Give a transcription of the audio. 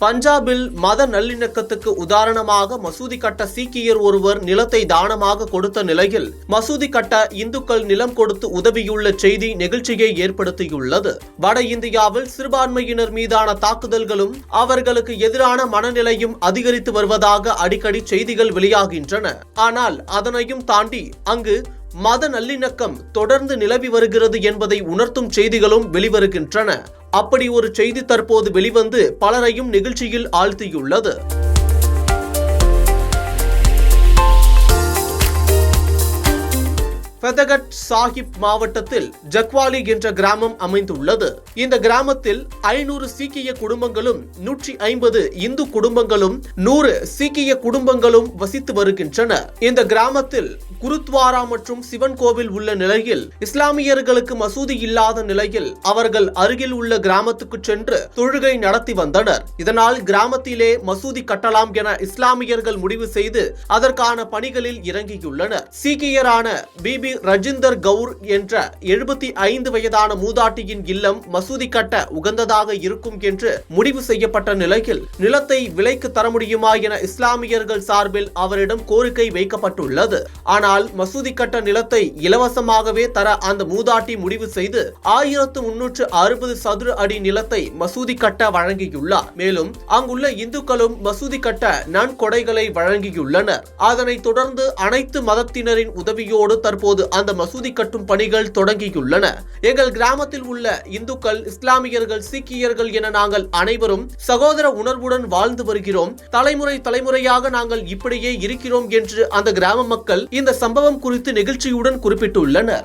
பஞ்சாபில் மத நல்லிணக்கத்துக்கு உதாரணமாக மசூதி கட்ட சீக்கியர் ஒருவர் நிலத்தை தானமாக கொடுத்த நிலையில் மசூதி கட்ட இந்துக்கள் நிலம் கொடுத்து உதவியுள்ள செய்தி நெகிழ்ச்சியை ஏற்படுத்தியுள்ளது. வட இந்தியாவில் சிறுபான்மையினர் மீதான தாக்குதல்களும் அவர்களுக்கு எதிரான மனநிலையும் அதிகரித்து வருவதாக அடிக்கடி செய்திகள் வெளியாகின்றன. ஆனால் அதனையும் தாண்டி அங்கு மத நல்லிணக்கம் தொடர்ந்து நிலவி வருகிறது என்பதை உணர்த்தும் செய்திகளும் வெளிவருகின்றன. அப்படி ஒரு செய்தி தற்போது வெளிவந்து பலரையும் நிகழ்ச்சியில் ஆழ்த்தியுள்ளது. ஃபதகட் சாஹிப் மாவட்டத்தில் ஜக்வாலி என்ற கிராமம் அமைந்துள்ளது. இந்த கிராமத்தில் 500 சீக்கிய குடும்பங்களும் 150 இந்து குடும்பங்களும் 100 சீக்கிய குடும்பங்களும் வசித்து வருகின்றன. இந்த கிராமத்தில் குருத்வாரா மற்றும் சிவன் கோவில் உள்ள நிலையில் இஸ்லாமியர்களுக்கு மசூதி இல்லாத நிலையில் அவர்கள் அருகில் உள்ள கிராமத்துக்கு சென்று தொழுகை நடத்தி வந்தனர். இதனால் கிராமத்திலே மசூதி கட்டலாம் என இஸ்லாமியர்கள் முடிவு செய்து அதற்கான பணிகளில் இறங்கியுள்ளனர். சீக்கியரான பிபி ரஜிந்தர் கவுர் என்ற 75 வயதான மூதாட்டியின் இல்லம் மசூதி கட்ட உகந்ததாக இருக்கும் என்று முடிவு செய்யப்பட்ட நிலையில் நிலத்தை விலைக்கு தர முடியுமா என இஸ்லாமியர்கள் சார்பில் அவரிடம் கோரிக்கை வைக்கப்பட்டுள்ளது. ஆனால் மசூதி கட்ட நிலத்தை இலவசமாகவே தர அந்த மூதாட்டி முடிவு செய்து 1360 சதுர அடி நிலத்தை மசூதி கட்ட வழங்கியுள்ளார். மேலும் அங்குள்ள இந்துக்களும் மசூதி கட்ட நன்கொடைகளை வழங்கியுள்ளனர். அதனைத் தொடர்ந்து அனைத்து மதத்தினரின் உதவியோடு தற்போது அந்த மசூதி கட்டும் பணிகள் தொடங்கியுள்ளன. எங்கள் கிராமத்தில் உள்ள இந்துக்கள், இஸ்லாமியர்கள், சீக்கியர்கள் என நாங்கள் அனைவரும் சகோதர உணர்வுடன் வாழ்ந்து வருகிறோம். தலைமுறையாக நாங்கள் இப்படியே இருக்கிறோம் என்று அந்த கிராம மக்கள் இந்த சம்பவம் குறித்து நெகிழ்ச்சியுடன் குறிப்பிட்டுள்ளனர்.